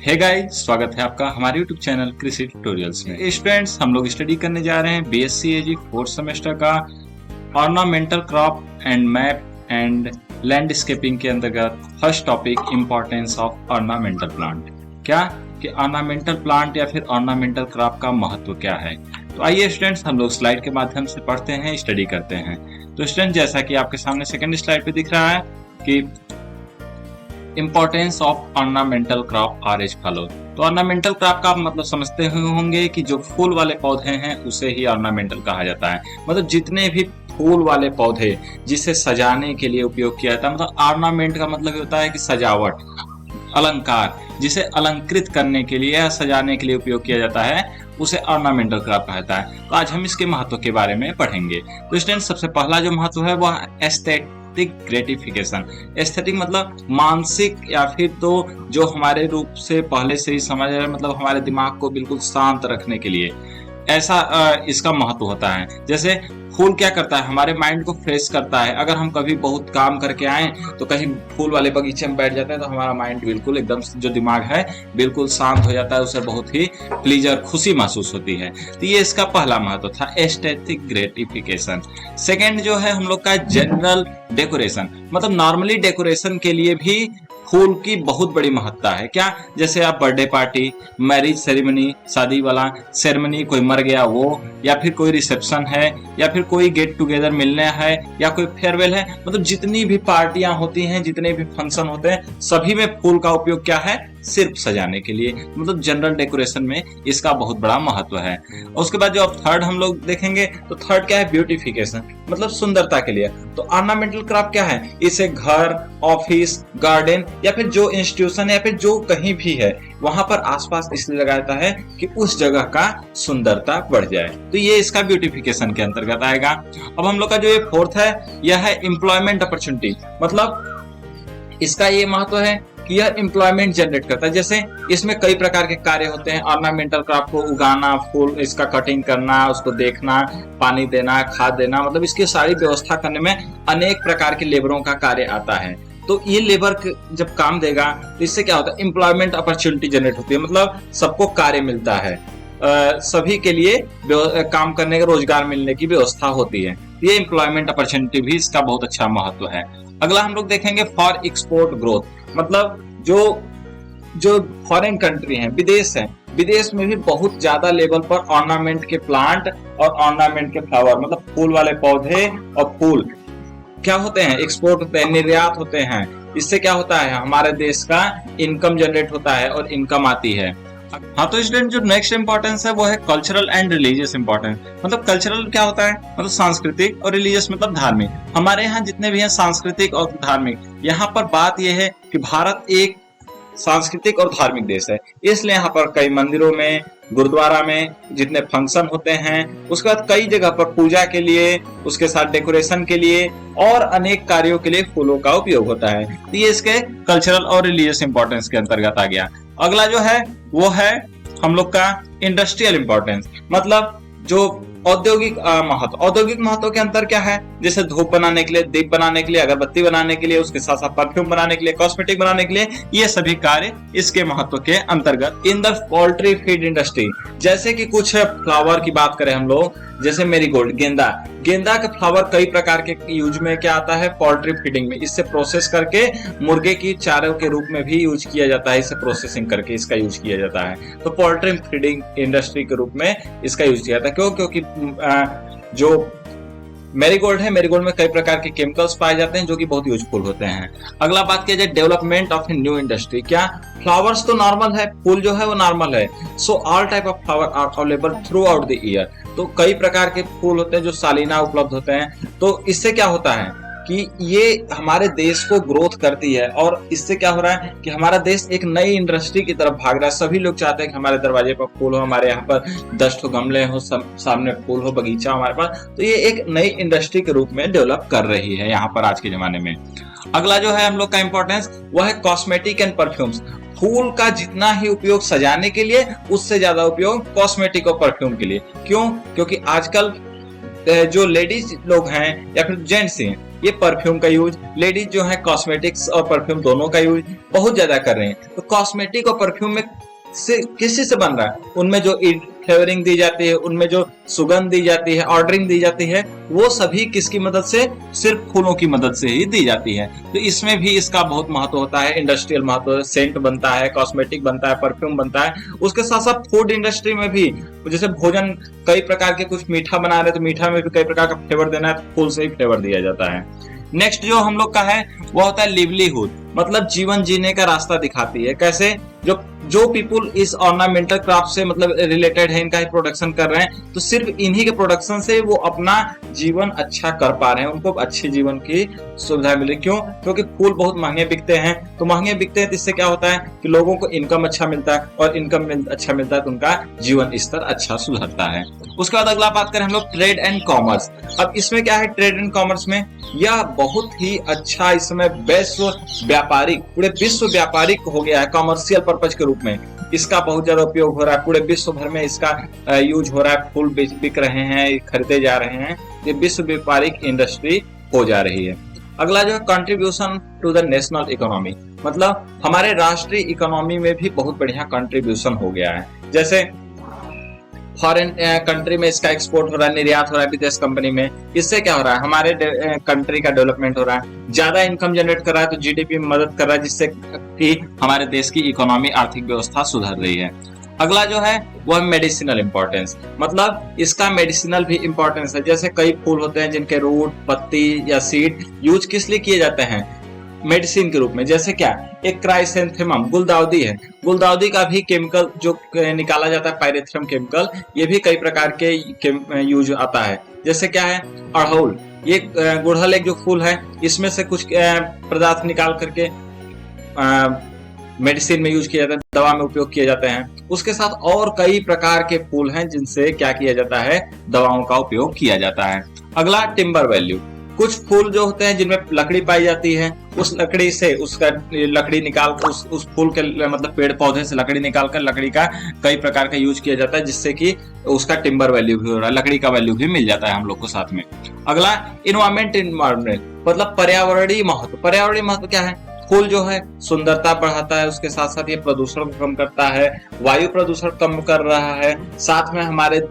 Hey guys, स्वागत है आपका हमारे YouTube चैनल कृषि ट्यूटोरियल्स में। स्टूडेंट्स, हम लोग स्टडी करने जा रहे हैं बीएससी एजी 4th सेमेस्टर का ornamental crop and map and landscaping के अंतर्गत first topic importance of ornamental plant. क्या कि ऑर्नामेंटल प्लांट या फिर ऑर्नामेंटल क्रॉप का महत्व क्या है। तो आइए स्टूडेंट्स, हम लोग स्लाइड के माध्यम से पढ़ते हैं, स्टडी करते हैं। तो स्टूडेंट, जैसा कि आपके सामने सेकंड स्लाइड पे दिख रहा है कि importance of ornamental crop are as follow. तो ऑर्नामेंटल क्रॉप का मतलब समझते होंगे कि जो फूल वाले पौधे हैं उसे ही ऑर्नामेंटल कहा जाता है। मतलब जितने भी फूल वाले पौधे जिसे सजाने के लिए उपयोग किया जाता है, मतलब ऑर्नामेंट का मतलब होता है कि सजावट, अलंकार, जिसे अलंकृत करने के लिए या सजाने के लिए उपयोग किया जाता है, उसे ऑर्नामेंटल क्रॉप कहता है। तो आज हम इसके महत्व के बारे में पढ़ेंगे। तो स्टूडेंट, सबसे पहला जो महत्व है वह एस्थेटिक ग्रेटिफिकेशन। एस्थेटिक मतलब मानसिक या फिर तो जो हमारे रूप से पहले से ही समझ रहे, मतलब हमारे दिमाग को बिल्कुल शांत रखने के लिए ऐसा इसका महत्व होता है। जैसे फूल क्या करता है, हमारे माइंड को फ्रेश करता है। अगर हम कभी बहुत काम करके आए तो कहीं फूल वाले बगीचे में बैठ जाते हैं तो हमारा माइंड बिल्कुल एकदम जो दिमाग है बिल्कुल शांत हो जाता है, उसे बहुत ही प्लीजर, खुशी महसूस होती है। तो ये इसका पहला महत्व था, एस्थेटिक ग्रेटिफिकेशन। सेकेंड जो है हम लोग का जनरल डेकोरेशन, मतलब नॉर्मली डेकोरेशन के लिए भी फूल की बहुत बड़ी महत्ता है। क्या, जैसे आप बर्थडे पार्टी, मैरिज सेरेमनी, शादी वाला सेरेमनी, कोई मर गया वो, या फिर कोई रिसेप्शन है, या फिर कोई गेट टुगेदर मिलने है, या कोई फेयरवेल है, मतलब जितनी भी पार्टियां होती हैं, जितने भी फंक्शन होते हैं, सभी में फूल का उपयोग क्या है, सिर्फ सजाने के लिए। मतलब जनरल डेकोरेशन में इसका बहुत बड़ा महत्व है। और उसके बाद जो अब थर्ड हम लोग देखेंगे, तो थर्ड क्या है, ब्यूटिफिकेशन, मतलब सुंदरता के लिए। तो ऑर्नामेंटल क्रॉप क्या है, इसे घर, ऑफिस, गार्डन या फिर जो इंस्टीट्यूशन या फिर जो कहीं भी है वहां पर आसपास इसलिए लगाया जाता है कि उस जगह का सुंदरता बढ़ जाए। तो ये इसका ब्यूटिफिकेशन के अंतर्गत आएगा। अब हम लोग का जो ये फोर्थ है, यह है एम्प्लॉयमेंट अपॉर्चुनिटी। मतलब इसका ये महत्व है कि यह एम्प्लॉयमेंट जनरेट करता है। जैसे इसमें कई प्रकार के कार्य होते हैं। ऑर्नामेंटल क्रॉप को उगाना, फूल इसका कटिंग करना, उसको देखना, पानी देना, खाद देना, मतलब इसकी सारी व्यवस्था करने में अनेक प्रकार के लेबरों का कार्य आता है। तो ये लेबर जब काम देगा तो इससे क्या होता है, एम्प्लॉयमेंट अपॉर्चुनिटी जनरेट होती है, मतलब सबको कार्य मिलता है, सभी के लिए काम करने का रोजगार मिलने की व्यवस्था होती है। ये एम्प्लॉयमेंट अपॉर्चुनिटी भी इसका बहुत अच्छा महत्व है। अगला हम लोग देखेंगे फॉर एक्सपोर्ट ग्रोथ, मतलब जो फॉरेन कंट्री हैं, विदेश हैं, विदेश में भी बहुत ज्यादा लेवल पर ऑर्नामेंट के प्लांट और ऑर्नामेंट के फ्लावर, मतलब फूल वाले पौधे और फूल क्या होते हैं, एक्सपोर्ट होते हैं, निर्यात होते हैं। इससे क्या होता है, हमारे देश का इनकम जनरेट होता है और इनकम आती है। हाँ, तो स्टूडेंट, जो नेक्स्ट इंपॉर्टेंस है वो है कल्चरल एंड रिलीजियस इंपॉर्टेंस। मतलब कल्चरल क्या होता है, मतलब सांस्कृतिक, और रिलीजियस मतलब धार्मिक। हमारे यहाँ जितने भी हैं सांस्कृतिक और धार्मिक, यहाँ पर बात यह है कि भारत एक सांस्कृतिक और धार्मिक देश है, इसलिए यहाँ पर कई मंदिरों में, गुरुद्वारा में जितने फंक्शन होते हैं, उसके बाद कई जगह पर पूजा के लिए, उसके साथ डेकोरेशन के लिए और अनेक कार्यों के लिए फूलों का उपयोग होता है। तो ये इसके कल्चरल और रिलीजियस इंपॉर्टेंस के अंतर्गत आ गया। अगला जो है वो है हम लोग का इंडस्ट्रियल इंपॉर्टेंस, मतलब जो औद्योगिक महत्व। औद्योगिक महत्व के अंतर क्या है, जैसे धूप बनाने के लिए, दीप बनाने के लिए, अगरबत्ती बनाने के लिए, उसके साथ साथ परफ्यूम बनाने के लिए, कॉस्मेटिक बनाने के लिए, ये सभी कार्य इसके महत्व के अंतर्गत। In the poultry feed industry, जैसे कि कुछ फ्लावर की बात करें हम लोग, जैसे मेरीगोल्ड, गेंदा, गेंदा का फ्लावर कई प्रकार के यूज में क्या आता है, पोल्ट्री फीडिंग में। इससे प्रोसेस करके मुर्गे की चारे के रूप में भी यूज किया जाता है, इसे प्रोसेसिंग करके इसका यूज किया जाता है। तो पोल्ट्री फीडिंग इंडस्ट्री के रूप में इसका यूज किया जाता है। क्यों? क्योंकि जो मेरीगोल्ड है, मेरीगोल्ड में कई प्रकार के केमिकल्स पाए जाते हैं जो कि बहुत यूजफुल होते हैं। अगला बात किया जाए development of a new industry. क्या, फ्लावर्स तो नॉर्मल है, फूल जो है वो नॉर्मल है। So all type of flower are available throughout the year. तो कई प्रकार के फूल होते हैं जो सालाना उपलब्ध होते हैं। तो इससे क्या होता है कि ये हमारे देश को ग्रोथ करती है, और इससे क्या हो रहा है कि हमारा देश एक नई इंडस्ट्री की तरफ भाग रहा है। सभी लोग चाहते हैं कि हमारे दरवाजे पर फूल हो, हमारे यहाँ पर 10 ठो गमले हो, सामने फूल हो, बगीचा हमारे पास। तो ये एक नई इंडस्ट्री के रूप में डेवलप कर रही है यहाँ पर आज के जमाने में। अगला जो है हम लोग का इंपॉर्टेंस वो है कॉस्मेटिक एंड परफ्यूम्स। फूल का जितना ही उपयोग सजाने के लिए, उससे ज्यादा उपयोग कॉस्मेटिक और परफ्यूम के लिए। क्यों? क्योंकि आजकल जो लेडीज लोग हैं या फिर जेंट्स हैं, ये परफ्यूम का यूज, लेडीज जो है कॉस्मेटिक्स और परफ्यूम दोनों का यूज बहुत ज्यादा कर रहे हैं। तो कॉस्मेटिक और परफ्यूम में से किस चीज से बन रहा है, उनमें जो फ्लेवरिंग दी जाती है, उनमें जो सुगंध दी जाती है, ऑर्डरिंग दी जाती है, वो सभी किसकी मदद से, सिर्फ फूलों की मदद से ही दी जाती है। तो इसमें भी इसका बहुत महत्व होता है, इंडस्ट्रियल महत्व, सेंट बनता है, कॉस्मेटिक बनता है, परफ्यूम बनता है। उसके साथ साथ फूड इंडस्ट्री में भी, जैसे भोजन कई प्रकार के, कुछ मीठा बना रहे तो मीठा में भी कई प्रकार का फ्लेवर देना है, तो फूल से ही फ्लेवर दिया जाता है। नेक्स्ट जो हम लोग का है वो होता है लिवलीहुड, मतलब जीवन जीने का रास्ता दिखाती है। कैसे, जो पीपुल इस ऑर्नामेंटल क्राफ्ट से मतलब रिलेटेड है, इनका ही प्रोडक्शन कर रहे हैं, तो सिर्फ इन्हीं के प्रोडक्शन से वो अपना जीवन अच्छा कर पा रहे हैं, उनको अच्छे जीवन की सुविधा मिल रही। क्यों? क्योंकि फूल बहुत महंगे बिकते हैं, तो महंगे बिकते हैं तो इससे क्या होता है कि लोगों को इनकम अच्छा मिलता है, और इनकम अच्छा मिलता है तो उनका जीवन स्तर अच्छा सुधरता है। उसके बाद अगला बात करें हम लोग ट्रेड एंड कॉमर्स। अब इसमें क्या है, ट्रेड एंड कॉमर्स में यह बहुत ही अच्छा इस समय व्यापारिक, पूरे विश्व व्यापारिक हो गया है, कॉमर्शियल पर्पज के रूप में इसका बहुत ज्यादा उपयोग हो रहा है। पूरे विश्व भर में इसका यूज हो रहा है, फूल बिक रहे हैं, खरीदे जा रहे हैं, ये विश्व व्यापारिक इंडस्ट्री हो जा रही है। अगला जो है contribution to the national economy, मतलब हमारे राष्ट्रीय इकोनॉमी में भी बहुत बढ़िया कंट्रीब्यूशन हो गया है। जैसे फॉरेन कंट्री में इसका एक्सपोर्ट हो रहा है, निर्यात हो रहा है विदेश कंपनी में, इससे क्या हो रहा है, हमारे कंट्री का डेवलपमेंट हो रहा है, ज्यादा इनकम जनरेट कर रहा है, तो जीडीपी में मदद कर रहा है, जिससे कि हमारे देश की इकोनॉमी, आर्थिक व्यवस्था सुधर रही है। अगला जो है वो है मेडिसिनल इंपॉर्टेंस, मतलब इसका मेडिसिनल भी इंपॉर्टेंस है। जैसे कई फूल होते हैं जिनके रूट, पत्ती या सीड यूज किस लिए किए जाते हैं, मेडिसिन के रूप में। जैसे क्या, एक क्राइसेंथेमम गुलदाउदी है, गुलदाउदी का भी केमिकल जो निकाला जाता है, पायरेथ्रम केमिकल, ये भी कई प्रकार के यूज आता है। जैसे क्या है, अड़हुल, ये गुड़हल एक जो फूल है, इसमें से कुछ पदार्थ निकाल करके मेडिसिन में यूज किया जाता है, दवा में उपयोग किए जाते हैं। उसके साथ और कई प्रकार के फूल हैं जिनसे क्या किया जाता है, दवाओं का उपयोग किया जाता है। अगला टिम्बर वैल्यू, कुछ फूल जो होते हैं जिनमें लकड़ी पाई जाती है, उस लकड़ी से उसका लकड़ी निकाल कर उस फूल के मतलब पेड़ पौधे से लकड़ी निकाल कर लकड़ी का कई प्रकार का यूज किया जाता है, जिससे कि उसका टिम्बर वैल्यू भी हो रहा है, लकड़ी का वैल्यू भी मिल जाता है हम लोग को साथ में। अगला इन्वायरमेंट, मतलब पर्यावरणीय महत्व। पर्यावरणीय महत्व क्या है, फूल जो है सुंदरता बढ़ाता है, उसके साथ साथ ये प्रदूषण को कम करता है, वायु प्रदूषण कम कर रहा है, साथ में हमारे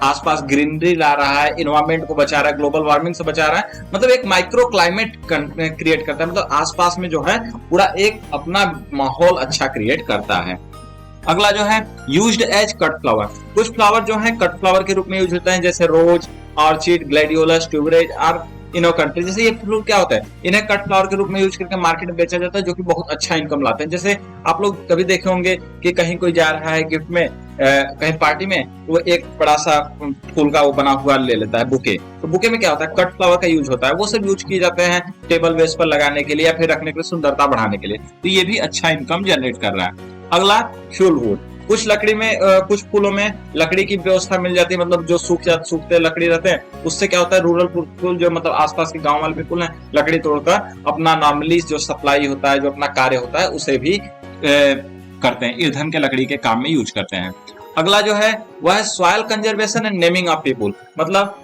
आसपास ग्रीनरी ला रहा है, इन्वायरमेंट को बचा रहा है, ग्लोबल वार्मिंग से बचा रहा है, मतलब एक माइक्रो क्लाइमेट क्रिएट करता है, मतलब आसपास में जो है पूरा एक अपना माहौल अच्छा क्रिएट करता है। अगला जो है यूज्ड एज कट फ्लावर, कुछ फ्लावर जो है कट फ्लावर के रूप में यूज होते हैं, जैसे रोज, ऑर्चिड, ग्लैडियोलस, ट्यूबरेज और इनोकंट्री। जैसे ये फूल क्या होता है, इन्हें कट फ्लावर के रूप में यूज करके मार्केट में बेचा जाता है, जो कि बहुत अच्छा इनकम लाते हैं। जैसे आप लोग कभी देखे होंगे कि कहीं कोई जा रहा है गिफ्ट में, कहीं पार्टी में, वो एक बड़ा सा फूल का वो बना हुआ ले लेता है बुके, तो बुके में क्या होता है, कट फ्लावर का यूज होता है, वो सब यूज किए जाते हैं टेबल वेस्ट पर लगाने के लिए या फिर रखने के लिए, सुंदरता बढ़ाने के लिए, तो ये भी अच्छा इनकम जनरेट कर रहा है। अगला फ्यूल वुड, कुछ लकड़ी में कुछ फूलों में लकड़ी की व्यवस्था मिल जाती है, मतलब जो सूखते लकड़ी रहते हैं, उससे क्या होता है, रूरल फूल जो मतलब आसपास के गांव वाले फूल हैं, लकड़ी तोड़कर अपना नॉर्मली जो सप्लाई होता है, जो अपना कार्य होता है, उसे भी करते हैं, ईंधन के लकड़ी के काम में यूज करते हैं। अगला जो है वह है soil conservation and naming of people, मतलब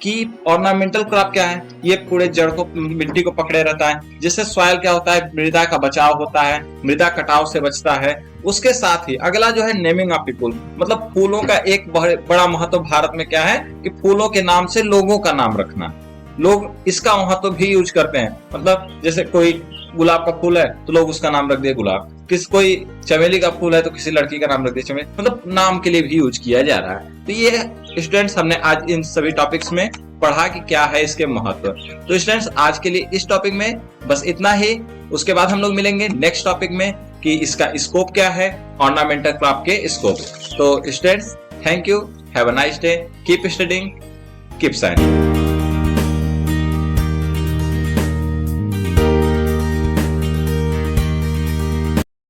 कि ऑर्नामेंटल क्रॉप क्या है, ये पूरे जड़ को, मिट्टी को पकड़े रहता है, जिससे सॉइल क्या होता है, मृदा का बचाव होता है, मृदा कटाव से बचता है। उसके साथ ही अगला जो है नेमिंग ऑफ पीपुल, मतलब फूलों का एक बड़ा महत्व भारत में क्या है कि फूलों के नाम से लोगों का नाम रखना, लोग इसका महत्व भी यूज करते हैं। मतलब जैसे कोई गुलाब का फूल है तो लोग उसका नाम रख दिए गुलाब, कोई चमेली का फूल है तो किसी लड़की का नाम रख दिया चमेली, मतलब नाम के लिए भी यूज किया जा रहा है। तो ये स्टूडेंट्स हमने आज इन सभी टॉपिक्स में पढ़ा कि क्या है इसके महत्व। तो स्टूडेंट्स आज के लिए इस टॉपिक में बस इतना ही, उसके बाद हम लोग मिलेंगे नेक्स्ट टॉपिक में कि इसका स्कोप क्या है, ऑर्नामेंटल क्राफ्ट के स्कोप। तो students thank you, have a nice day, keep studying, keep science.